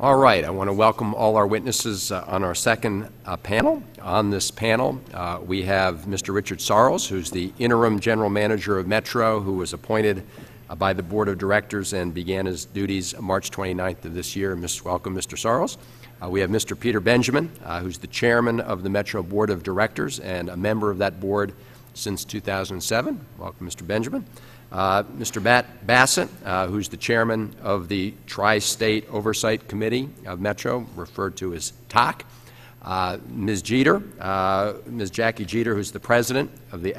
All right, I want to welcome all our witnesses on our second panel. On this panel, we have Mr. Richard Sarles, who's the interim general manager of Metro, who was appointed by the board of directors and began his duties March 29th of this year. Welcome, Mr. Sarles. We have Mr. Peter Benjamin, who's the chairman of the Metro board of directors and a member of that board since 2007. Welcome, Mr. Benjamin. Mr. Matt Bassett, who's the chairman of the Tri-State Oversight Committee of Metro, referred to as TOC. Ms. Jackie Jeter, who's the president of the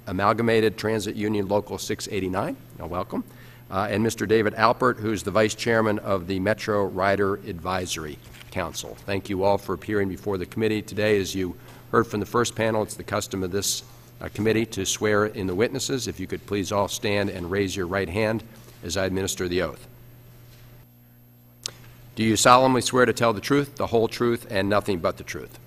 Amalgamated Transit Union Local 689. Welcome. And Mr. David Alpert, who's the vice chairman of the Metro Rider Advisory Council. Thank you all for appearing before the committee today. As you heard from the first panel, it's the custom of this committee to swear in the witnesses. If you could please all stand and raise your right hand as I administer the oath. Do you solemnly swear to tell the truth, the whole truth, and nothing but the truth?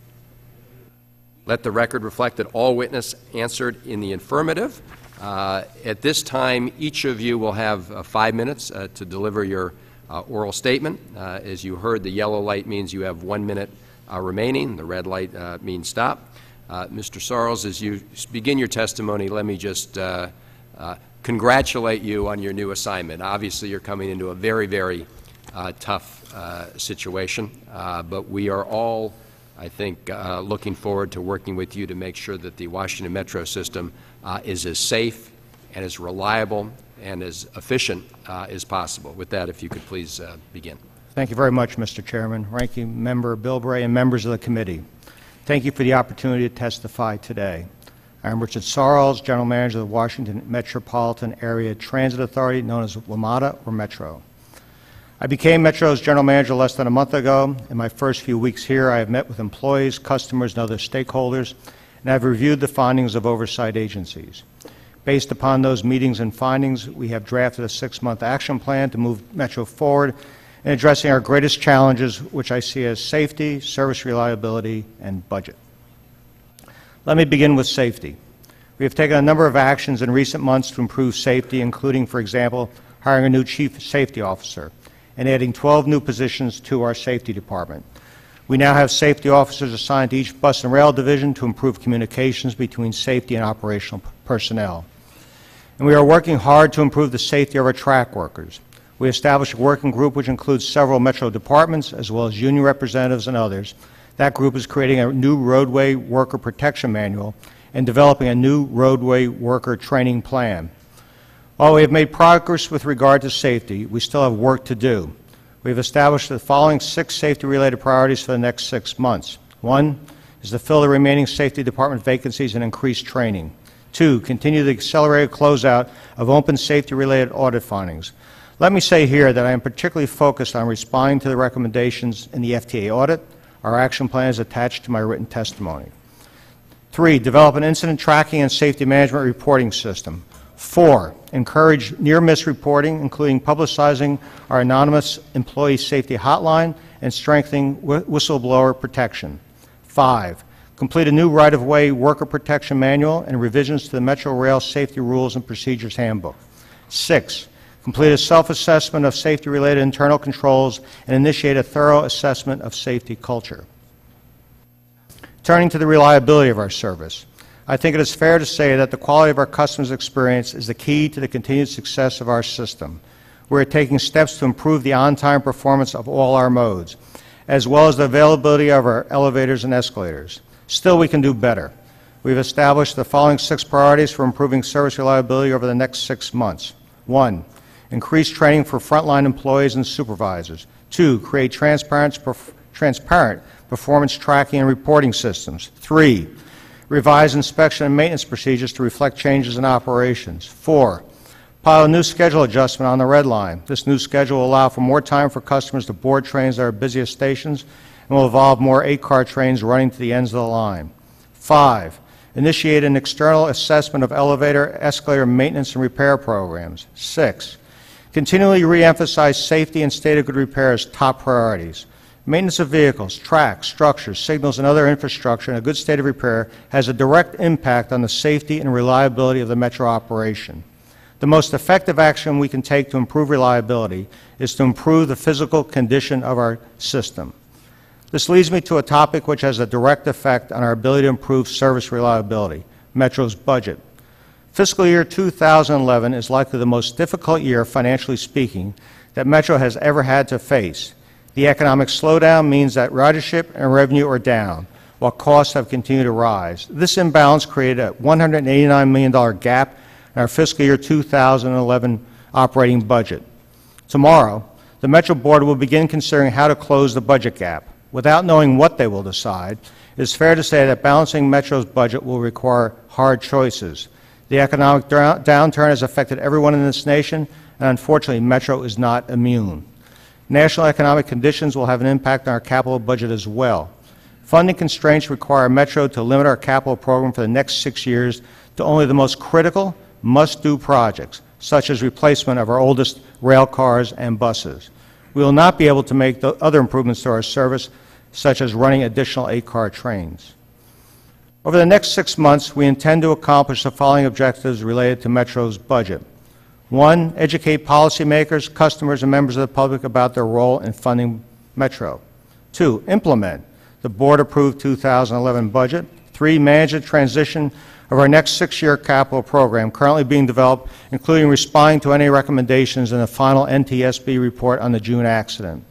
Let the record reflect that all witnesses answered in the affirmative. At this time, each of you will have 5 minutes to deliver your oral statement. As you heard, the yellow light means you have 1 minute remaining. The red light means stop. Mr. Sarles, as you begin your testimony, let me just congratulate you on your new assignment. Obviously, you're coming into a very, very tough situation, but we are all, I think, looking forward to working with you to make sure that the Washington Metro system is as safe and as reliable and as efficient as possible. With that, if you could please begin. Thank you very much, Mr. Chairman, Ranking Member Bilbray, and members of the committee. Thank you for the opportunity to testify today. I am Richard Sarles, General Manager of the Washington Metropolitan Area Transit Authority, known as WMATA or Metro. I became Metro's General Manager less than a month ago. In my first few weeks here, I have met with employees, customers, and other stakeholders, and I have reviewed the findings of oversight agencies. Based upon those meetings and findings, we have drafted a 6-month action plan to move Metro forward in addressing our greatest challenges, which I see as safety, service reliability, and budget. Let me begin with safety. We have taken a number of actions in recent months to improve safety, including, for example, hiring a new Chief Safety Officer and adding 12 new positions to our safety department. We now have safety officers assigned to each bus and rail division to improve communications between safety and operational personnel. And we are working hard to improve the safety of our track workers. We established a working group which includes several Metro departments as well as union representatives and others. That group is creating a new roadway worker protection manual and developing a new roadway worker training plan. While we have made progress with regard to safety, we still have work to do. We have established the following 6 safety-related priorities for the next 6 months. 1 is to fill the remaining safety department vacancies and increase training. 2, continue the accelerated closeout of open safety-related audit findings. Let me say here that I am particularly focused on responding to the recommendations in the FTA audit. Our action plan is attached to my written testimony. 3, develop an incident tracking and safety management reporting system. 4, encourage near-miss reporting, including publicizing our anonymous employee safety hotline and strengthening whistleblower protection. 5, complete a new right-of-way worker protection manual and revisions to the Metro Rail Safety Rules and Procedures Handbook. 6, complete a self-assessment of safety-related internal controls and initiate a thorough assessment of safety culture. Turning to the reliability of our service, I think it is fair to say that the quality of our customers' experience is the key to the continued success of our system. We are taking steps to improve the on-time performance of all our modes, as well as the availability of our elevators and escalators. Still, we can do better. We've established the following 6 priorities for improving service reliability over the next 6 months. 1, increase training for frontline employees and supervisors. 2, create transparent performance tracking and reporting systems. 3, revise inspection and maintenance procedures to reflect changes in operations. 4, pilot a new schedule adjustment on the Red Line. This new schedule will allow for more time for customers to board trains at our busiest stations and will involve more 8-car trains running to the ends of the line. 5, initiate an external assessment of elevator, escalator maintenance and repair programs. 6, continually re-emphasize safety and state of good repair as top priorities. Maintenance of vehicles, tracks, structures, signals, and other infrastructure in a good state of repair has a direct impact on the safety and reliability of the Metro operation. The most effective action we can take to improve reliability is to improve the physical condition of our system. This leads me to a topic which has a direct effect on our ability to improve service reliability, Metro's budget. Fiscal year 2011 is likely the most difficult year, financially speaking, that Metro has ever had to face. The economic slowdown means that ridership and revenue are down, while costs have continued to rise. This imbalance created a $189 million gap in our fiscal year 2011 operating budget. Tomorrow, the Metro Board will begin considering how to close the budget gap. Without knowing what they will decide, it is fair to say that balancing Metro's budget will require hard choices. The economic downturn has affected everyone in this nation, and unfortunately, Metro is not immune. National economic conditions will have an impact on our capital budget as well. Funding constraints require Metro to limit our capital program for the next 6 years to only the most critical, must-do projects, such as replacement of our oldest rail cars and buses. We will not be able to make the other improvements to our service, such as running additional 8-car trains. Over the next 6 months, we intend to accomplish the following objectives related to Metro's budget. 1, educate policymakers, customers, and members of the public about their role in funding Metro. 2, implement the board-approved 2011 budget. 3, manage the transition of our next 6-year capital program currently being developed, including responding to any recommendations in the final NTSB report on the June accident.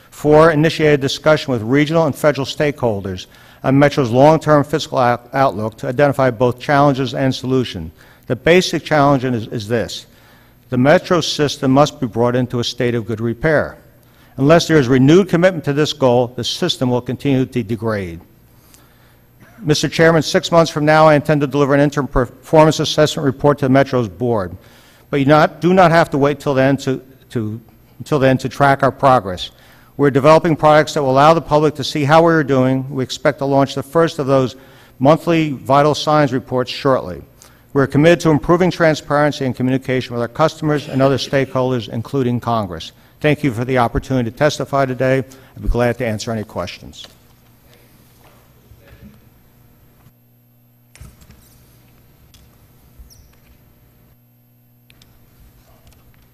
4, initiate a discussion with regional and federal stakeholders on Metro's long-term fiscal outlook to identify both challenges and solutions. The basic challenge is this: the Metro system must be brought into a state of good repair. Unless there is renewed commitment to this goal, the system will continue to degrade. Mr. Chairman, 6 months from now, I intend to deliver an interim performance assessment report to the Metro's board. But you do not have to wait until then to track our progress. We're developing products that will allow the public to see how we are doing. We expect to launch the first of those monthly vital signs reports shortly. We're committed to improving transparency and communication with our customers and other stakeholders, including Congress. Thank you for the opportunity to testify today. I'd be glad to answer any questions.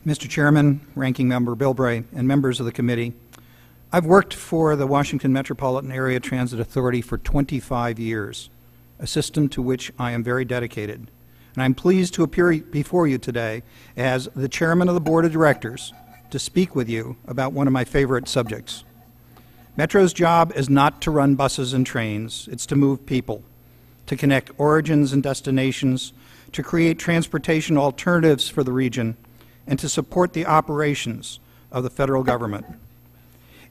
Mr. Chairman, Ranking Member Bilbray, and members of the committee, I've worked for the Washington Metropolitan Area Transit Authority for 25 years, a system to which I am very dedicated. And I'm pleased to appear before you today as the Chairman of the Board of Directors to speak with you about one of my favorite subjects. Metro's job is not to run buses and trains, it's to move people, to connect origins and destinations, to create transportation alternatives for the region, and to support the operations of the federal government.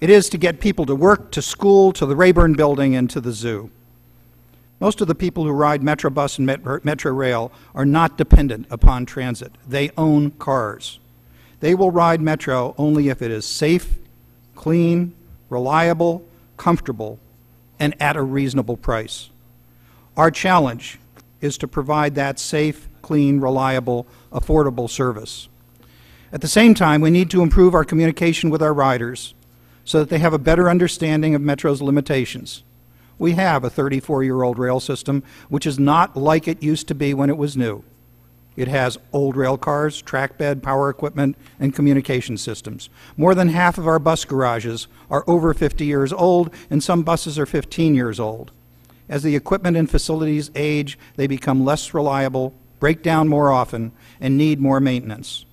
It is to get people to work, to school, to the Rayburn Building, and to the zoo. Most of the people who ride Metrobus and Metro Rail are not dependent upon transit. They own cars. They will ride Metro only if it is safe, clean, reliable, comfortable, and at a reasonable price. Our challenge is to provide that safe, clean, reliable, affordable service. At the same time, we need to improve our communication with our riders so that they have a better understanding of Metro's limitations. We have a 34-year-old rail system which is not like it used to be when it was new. It has old rail cars, track bed, power equipment, and communication systems. More than half of our bus garages are over 50 years old, and some buses are 15 years old. As the equipment and facilities age, they become less reliable, break down more often, and need more maintenance.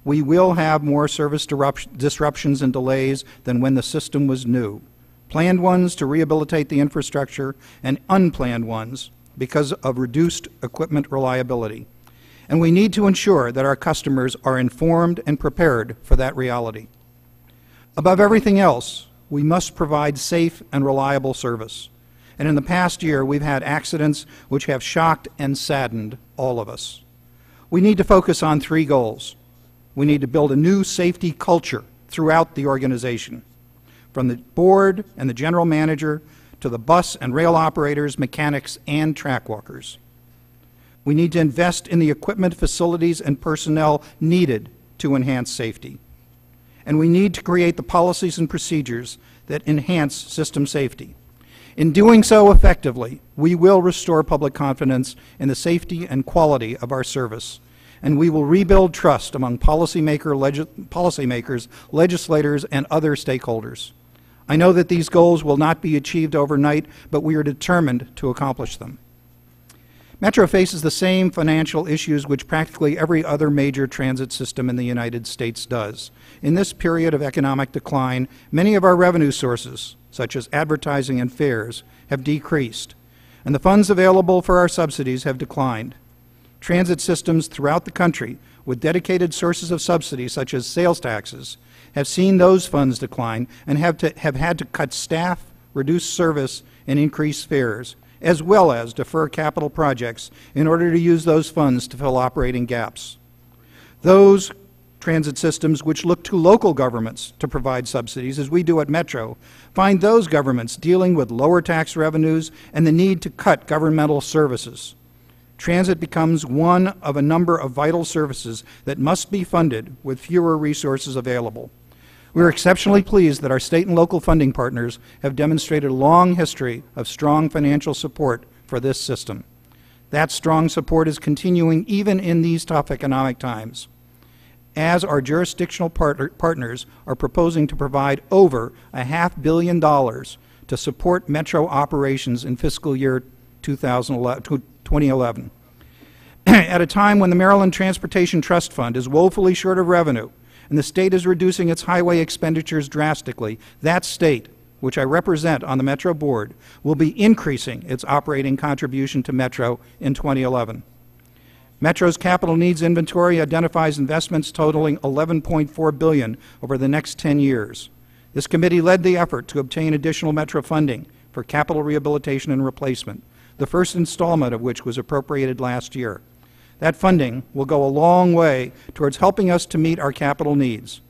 We will have more service disruptions and delays than when the system was new. Planned ones to rehabilitate the infrastructure, and unplanned ones because of reduced equipment reliability. And we need to ensure that our customers are informed and prepared for that reality. Above everything else, we must provide safe and reliable service. And in the past year, we've had accidents which have shocked and saddened all of us. We need to focus on 3 goals. We need to build a new safety culture throughout the organization, from the board and the general manager to the bus and rail operators, mechanics, and track walkers. We need to invest in the equipment, facilities, and personnel needed to enhance safety. And we need to create the policies and procedures that enhance system safety. In doing so effectively, we will restore public confidence in the safety and quality of our service, and we will rebuild trust among policymakers, legislators, and other stakeholders. I know that these goals will not be achieved overnight, but we are determined to accomplish them. Metro faces the same financial issues which practically every other major transit system in the United States does. In this period of economic decline, many of our revenue sources, such as advertising and fares, have decreased, and the funds available for our subsidies have declined. Transit systems throughout the country with dedicated sources of subsidy, such as sales taxes, have seen those funds decline and have had to cut staff, reduce service, and increase fares, as well as defer capital projects in order to use those funds to fill operating gaps. Those transit systems which look to local governments to provide subsidies, as we do at Metro, find those governments dealing with lower tax revenues and the need to cut governmental services. Transit becomes one of a number of vital services that must be funded with fewer resources available. We are exceptionally pleased that our state and local funding partners have demonstrated a long history of strong financial support for this system. That strong support is continuing even in these tough economic times, as our jurisdictional partners are proposing to provide over $500 million to support Metro operations in fiscal year 2011. At a time when the Maryland Transportation Trust Fund is woefully short of revenue, and the state is reducing its highway expenditures drastically, that state, which I represent on the Metro Board, will be increasing its operating contribution to Metro in 2011. Metro's capital needs inventory identifies investments totaling $11.4 billion over the next 10 years. This committee led the effort to obtain additional Metro funding for capital rehabilitation and replacement, the first installment of which was appropriated last year. That funding will go a long way towards helping us to meet our capital needs.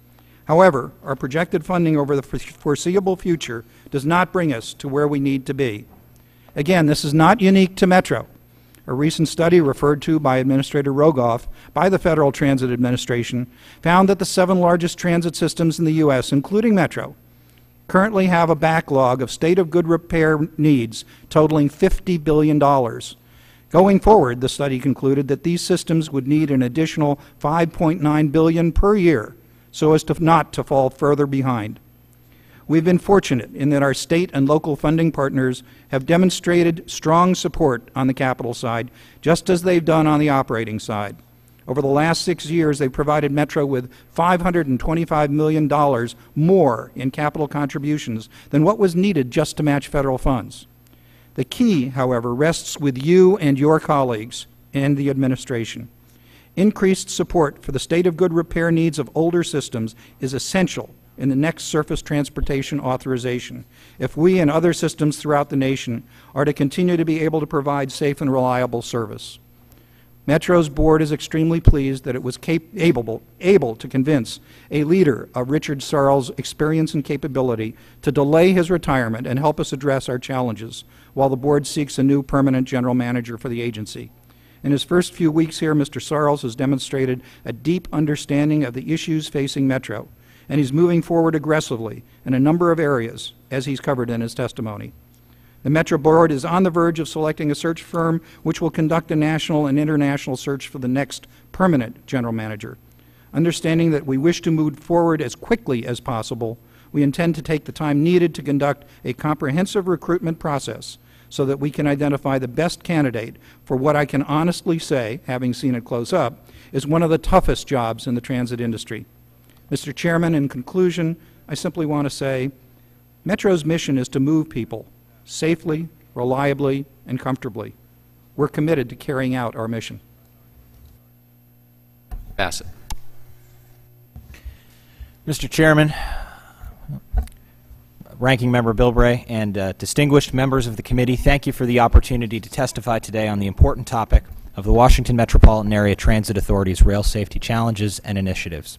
However, our projected funding over the foreseeable future does not bring us to where we need to be. Again, this is not unique to Metro. A recent study referred to by Administrator Rogoff by the Federal Transit Administration found that the 7 largest transit systems in the U.S., including Metro, currently have a backlog of state of good repair needs totaling $50 billion. Going forward, the study concluded that these systems would need an additional $5.9 billion per year so as to not to fall further behind. We've been fortunate in that our state and local funding partners have demonstrated strong support on the capital side, just as they've done on the operating side. Over the last 6 years, they've provided Metro with $525 million more in capital contributions than what was needed just to match federal funds. The key, however, rests with you and your colleagues and the administration. Increased support for the state of good repair needs of older systems is essential in the next surface transportation authorization if we and other systems throughout the nation are to continue to be able to provide safe and reliable service. Metro's board is extremely pleased that it was able to convince a leader of Richard Sarles' experience and capability to delay his retirement and help us address our challenges while the board seeks a new permanent general manager for the agency. In his first few weeks here, Mr. Sarles has demonstrated a deep understanding of the issues facing Metro, and he's moving forward aggressively in a number of areas, as he's covered in his testimony. The Metro Board is on the verge of selecting a search firm which will conduct a national and international search for the next permanent general manager. Understanding that we wish to move forward as quickly as possible, we intend to take the time needed to conduct a comprehensive recruitment process so that we can identify the best candidate for what I can honestly say, having seen it close up, is one of the toughest jobs in the transit industry. Mr. Chairman, in conclusion, I simply want to say Metro's mission is to move people safely, reliably, and comfortably. We're committed to carrying out our mission. Bassett. Mr. Chairman, Ranking Member Bilbray, and distinguished members of the committee, thank you for the opportunity to testify today on the important topic of the Washington Metropolitan Area Transit Authority's rail safety challenges and initiatives.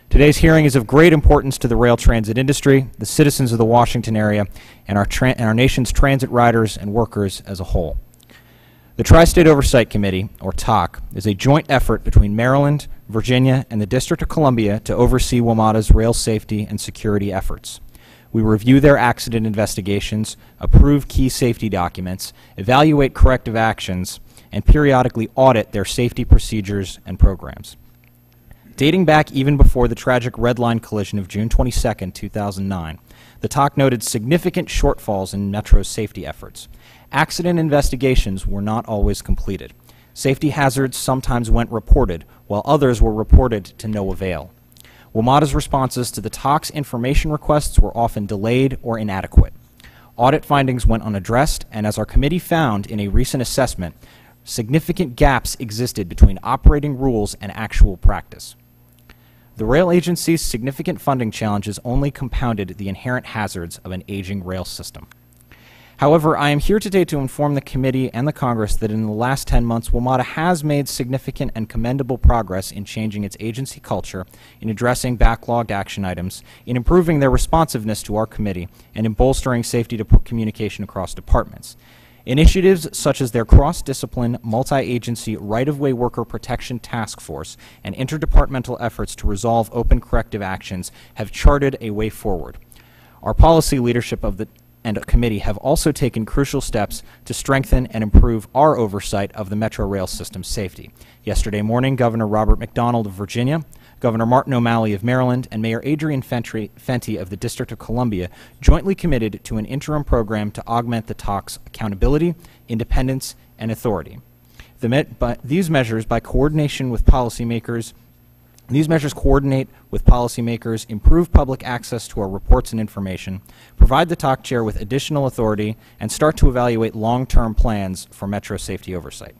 Today's hearing is of great importance to the rail transit industry, the citizens of the Washington area, and our nation's transit riders and workers as a whole. The Tri-State Oversight Committee, or TOC, is a joint effort between Maryland, Virginia, and the District of Columbia to oversee WMATA's rail safety and security efforts. We review their accident investigations, approve key safety documents, evaluate corrective actions, and periodically audit their safety procedures and programs. Dating back even before the tragic Red Line collision of June 22, 2009, the TOC noted significant shortfalls in Metro's safety efforts. Accident investigations were not always completed. Safety hazards sometimes went reported, while others were reported to no avail. WMATA's responses to the TOC's information requests were often delayed or inadequate. Audit findings went unaddressed, and as our committee found in a recent assessment, significant gaps existed between operating rules and actual practice. The rail agency's significant funding challenges only compounded the inherent hazards of an aging rail system. However, I am here today to inform the committee and the Congress that in the last 10 months, WMATA has made significant and commendable progress in changing its agency culture, in addressing backlogged action items, in improving their responsiveness to our committee, and in bolstering safety communication across departments. Initiatives such as their cross-discipline, multi-agency right-of-way worker protection task force and interdepartmental efforts to resolve open corrective actions have charted a way forward. Our policy leadership of the committee have also taken crucial steps to strengthen and improve our oversight of the Metro rail system's safety. Yesterday morning, Governor Robert McDonnell of Virginia, Governor Martin O'Malley of Maryland, and Mayor Adrian Fenty of the District of Columbia jointly committed to an interim program to augment the TOC's accountability, independence, and authority. These measures coordinate with policymakers, improve public access to our reports and information, provide the TOC chair with additional authority, and start to evaluate long-term plans for Metro safety oversight.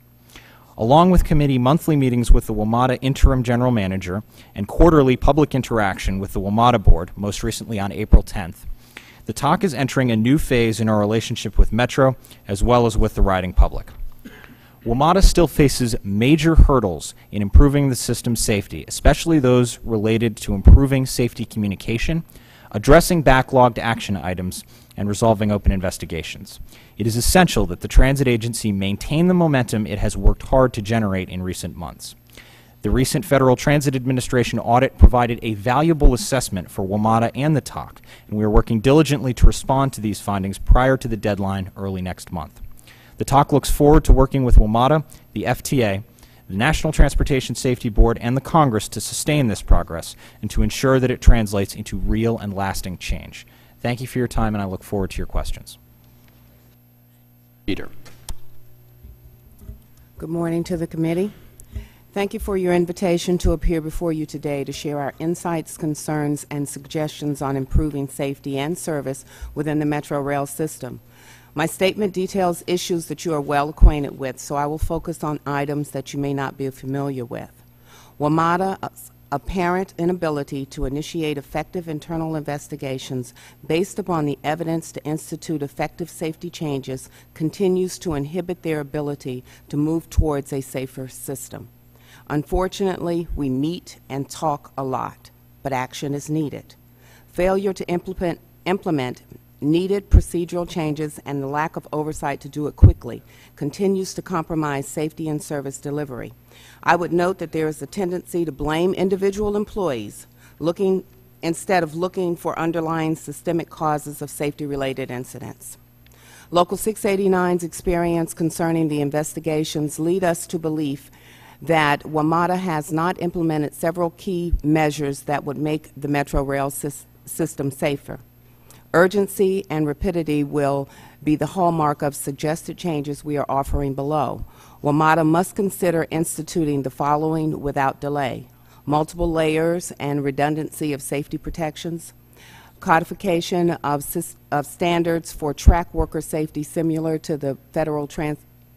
Along with committee monthly meetings with the WMATA interim general manager and quarterly public interaction with the WMATA board, most recently on April 10th, the TOC is entering a new phase in our relationship with Metro as well as with the riding public. WMATA still faces major hurdles in improving the system's safety, especially those related to improving safety communication, addressing backlogged action items, and resolving open investigations. It is essential that the transit agency maintain the momentum it has worked hard to generate in recent months. The recent Federal Transit Administration audit provided a valuable assessment for WMATA and the TOC, and we are working diligently to respond to these findings prior to the deadline early next month. The TOC looks forward to working with WMATA, the FTA, the National Transportation Safety Board, and the Congress to sustain this progress and to ensure that it translates into real and lasting change. Thank you for your time, and I look forward to your questions. Peter. Good morning to the committee. Thank you for your invitation to appear before you today to share our insights, concerns, and suggestions on improving safety and service within the Metro rail system. My statement details issues that you are well acquainted with, so I will focus on items that you may not be familiar with. WMATA's apparent inability to initiate effective internal investigations based upon the evidence to institute effective safety changes continues to inhibit their ability to move towards a safer system. Unfortunately, we meet and talk a lot, but action is needed. Failure to implement needed procedural changes and the lack of oversight to do it quickly continues to compromise safety and service delivery. I would note that there is a tendency to blame individual employees instead of looking for underlying systemic causes of safety-related incidents. Local 689's experience concerning the investigations lead us to believe that WMATA has not implemented several key measures that would make the Metro rail system safer. Urgency and rapidity will be the hallmark of suggested changes we are offering below. WMATA must consider instituting the following without delay: multiple layers and redundancy of safety protections, codification of standards for track worker safety similar to the Federal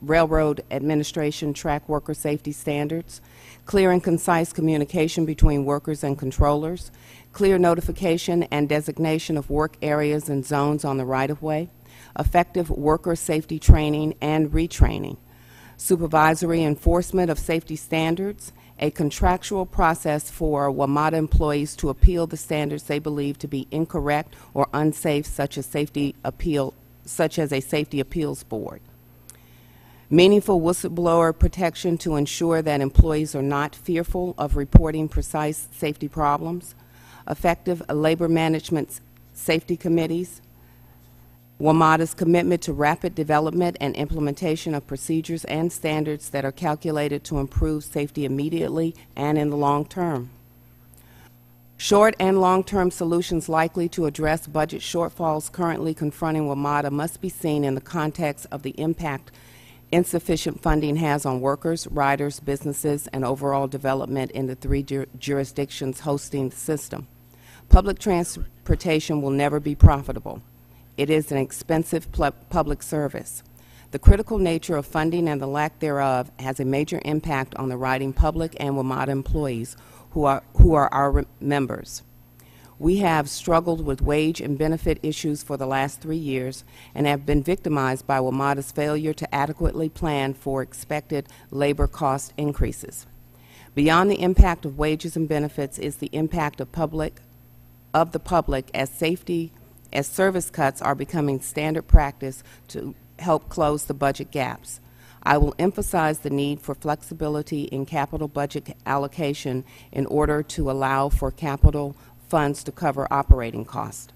Railroad Administration track worker safety standards, clear and concise communication between workers and controllers, clear notification and designation of work areas and zones on the right-of-way, effective worker safety training and retraining, supervisory enforcement of safety standards, a contractual process for WMATA employees to appeal the standards they believe to be incorrect or unsafe, such as a safety appeals board, meaningful whistleblower protection to ensure that employees are not fearful of reporting precise safety problems, effective labor management safety committees, WMATA's commitment to rapid development and implementation of procedures and standards that are calculated to improve safety immediately and in the long term. Short and long-term solutions likely to address budget shortfalls currently confronting WMATA must be seen in the context of the impact insufficient funding has on workers, riders, businesses, and overall development in the three jurisdictions hosting the system. Public transportation will never be profitable. It is an expensive public service. The critical nature of funding and the lack thereof has a major impact on the riding public and WMATA employees who are our members. We have struggled with wage and benefit issues for the last 3 years and have been victimized by WMATA's failure to adequately plan for expected labor cost increases. Beyond the impact of wages and benefits is the impact of the public as service cuts are becoming standard practice to help close the budget gaps. I will emphasize the need for flexibility in capital budget allocation in order to allow for capital funds to cover operating costs.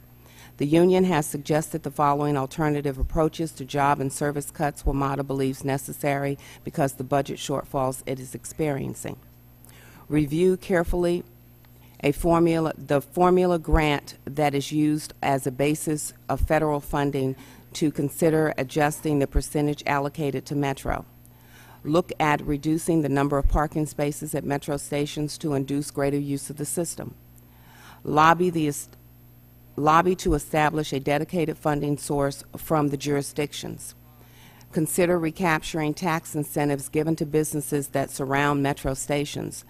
The union has suggested the following alternative approaches to job and service cuts WMATA believes necessary because the budget shortfalls it is experiencing. Review carefully the formula grant that is used as a basis of federal funding to consider adjusting the percentage allocated to Metro. Look at reducing the number of parking spaces at Metro stations to induce greater use of the system. Lobby to establish a dedicated funding source from the jurisdictions. Consider recapturing tax incentives given to businesses that surround Metro stations.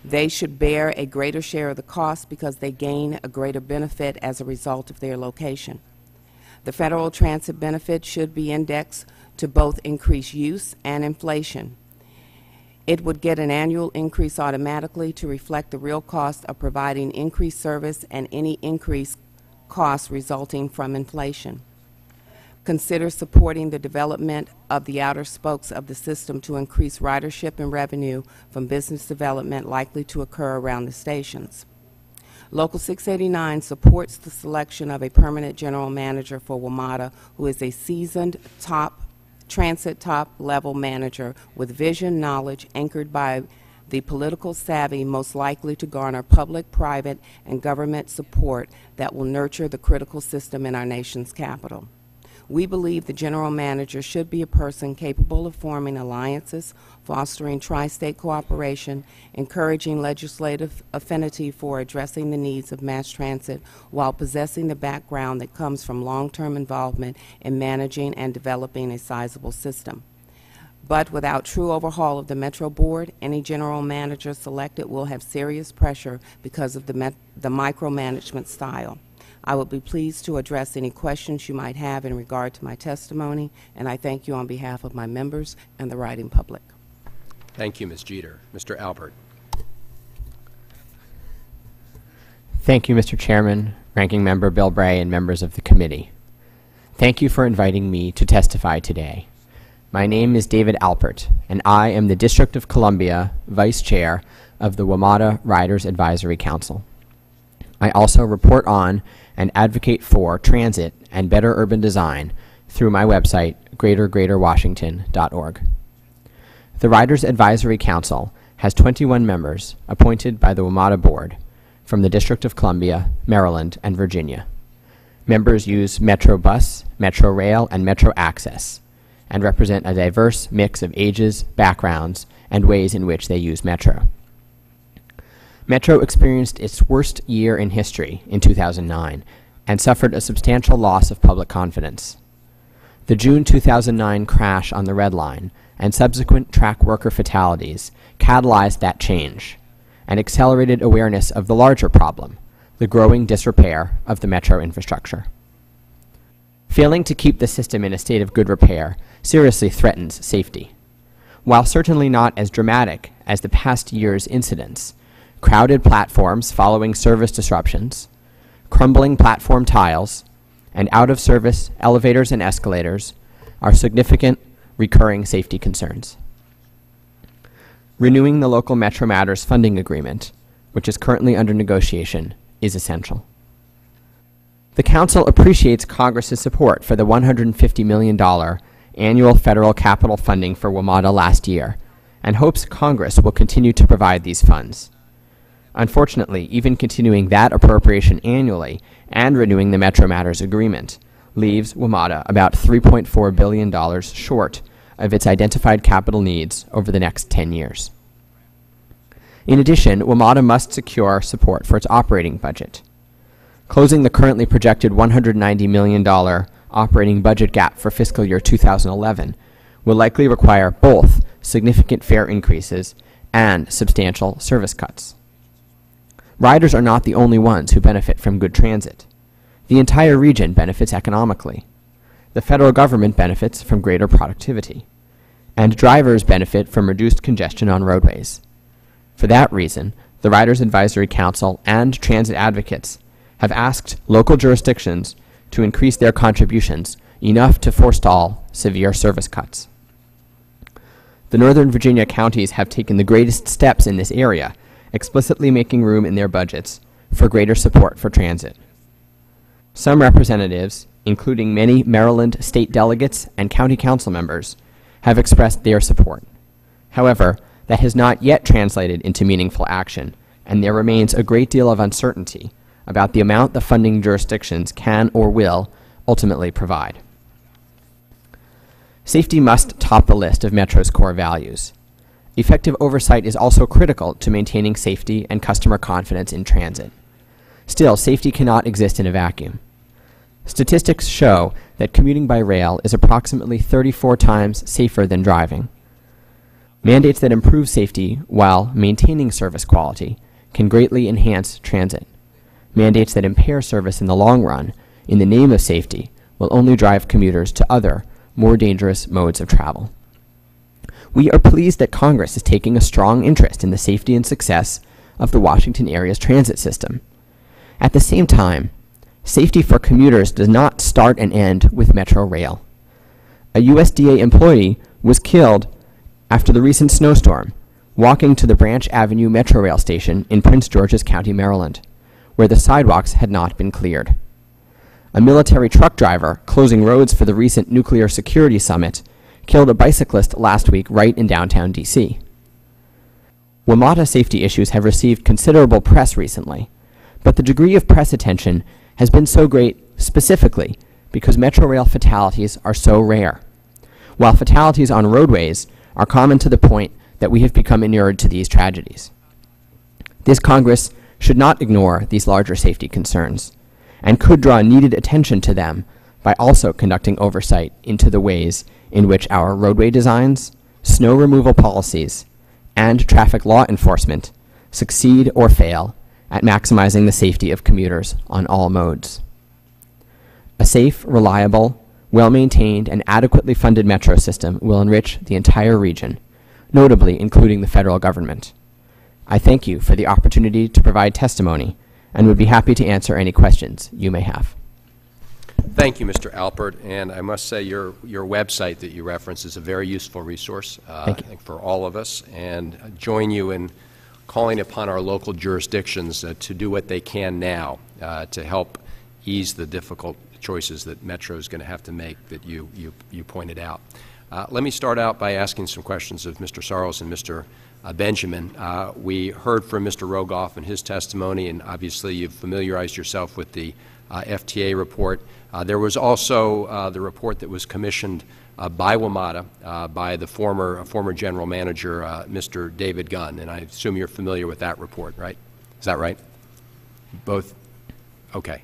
They should bear a greater share of the cost because they gain a greater benefit as a result of their location. The federal transit benefit should be indexed to both increased use and inflation. It would get an annual increase automatically to reflect the real cost of providing increased service and any increased costs resulting from inflation. Consider supporting the development of the outer spokes of the system to increase ridership and revenue from business development likely to occur around the stations. Local 689 supports the selection of a permanent general manager for WMATA who is a seasoned transit top-level manager with vision, knowledge, anchored by the political savvy most likely to garner public, private, and government support that will nurture the critical system in our nation's capital. We believe the general manager should be a person capable of forming alliances, fostering tri-state cooperation, encouraging legislative affinity for addressing the needs of mass transit while possessing the background that comes from long-term involvement in managing and developing a sizable system. But without true overhaul of the Metro Board, any general manager selected will have serious pressure because of the micromanagement style. I will be pleased to address any questions you might have in regard to my testimony, and I thank you on behalf of my members and the riding public. Thank you, Ms. Jeter. Mr. Albert. Thank you, Mr. Chairman, Ranking Member Bilbray, and members of the committee. Thank you for inviting me to testify today. My name is David Alpert, and I am the District of Columbia Vice Chair of the WMATA Riders Advisory Council. I also report on and advocate for transit and better urban design through my website, greaterwashington.org. The Riders Advisory Council has 21 members appointed by the WMATA Board from the District of Columbia, Maryland, and Virginia. Members use Metro Bus, Metro Rail, and Metro Access, and represent a diverse mix of ages, backgrounds, and ways in which they use Metro. Metro experienced its worst year in history in 2009 and suffered a substantial loss of public confidence. The June 2009 crash on the Red Line and subsequent track worker fatalities catalyzed that change and accelerated awareness of the larger problem, the growing disrepair of the Metro infrastructure. Failing to keep the system in a state of good repair seriously threatens safety. While certainly not as dramatic as the past year's incidents, crowded platforms following service disruptions, crumbling platform tiles, and out-of-service elevators and escalators are significant recurring safety concerns. Renewing the local Metro Matters funding agreement, which is currently under negotiation, is essential. The Council appreciates Congress's support for the $150 million annual federal capital funding for WMATA last year, and hopes Congress will continue to provide these funds. Unfortunately, even continuing that appropriation annually and renewing the Metro Matters agreement leaves WMATA about $3.4 billion short of its identified capital needs over the next 10 years. In addition, WMATA must secure support for its operating budget. Closing the currently projected $190 million operating budget gap for fiscal year 2011 will likely require both significant fare increases and substantial service cuts. Riders are not the only ones who benefit from good transit. The entire region benefits economically. The federal government benefits from greater productivity. And drivers benefit from reduced congestion on roadways. For that reason, the Riders Advisory Council and transit advocates have asked local jurisdictions to increase their contributions enough to forestall severe service cuts. The Northern Virginia counties have taken the greatest steps in this area, explicitly making room in their budgets for greater support for transit. Some representatives, including many Maryland state delegates and county council members, have expressed their support. However, that has not yet translated into meaningful action, and there remains a great deal of uncertainty about the amount the funding jurisdictions can or will ultimately provide. Safety must top the list of Metro's core values. Effective oversight is also critical to maintaining safety and customer confidence in transit. Still, safety cannot exist in a vacuum. Statistics show that commuting by rail is approximately 34 times safer than driving. Mandates that improve safety while maintaining service quality can greatly enhance transit. Mandates that impair service in the long run, in the name of safety, will only drive commuters to other, more dangerous modes of travel. We are pleased that Congress is taking a strong interest in the safety and success of the Washington area's transit system. At the same time, safety for commuters does not start and end with Metro Rail. A USDA employee was killed after the recent snowstorm, walking to the Branch Avenue Metro Rail station in Prince George's County, Maryland, where the sidewalks had not been cleared. A military truck driver closing roads for the recent nuclear security summit killed a bicyclist last week right in downtown D.C. WMATA safety issues have received considerable press recently, but the degree of press attention has been so great specifically because Metro Rail fatalities are so rare, while fatalities on roadways are common to the point that we have become inured to these tragedies. This Congress should not ignore these larger safety concerns, and could draw needed attention to them by also conducting oversight into the ways in which our roadway designs, snow removal policies, and traffic law enforcement succeed or fail at maximizing the safety of commuters on all modes. A safe, reliable, well-maintained, and adequately funded metro system will enrich the entire region, notably including the federal government. I thank you for the opportunity to provide testimony and would be happy to answer any questions you may have. Thank you, Mr. Alpert, and I must say your website that you reference is a very useful resource I think for all of us, and join you in calling upon our local jurisdictions to do what they can now to help ease the difficult choices that Metro is going to have to make that you pointed out. Let me start out by asking some questions of Mr. Sarles and Mr. Benjamin. We heard from Mr. Rogoff in his testimony, and obviously you've familiarized yourself with the FTA report. There was also the report that was commissioned by WMATA by the former general manager, Mr. David Gunn, and I assume you're familiar with that report, right? Is that right? Both? Okay.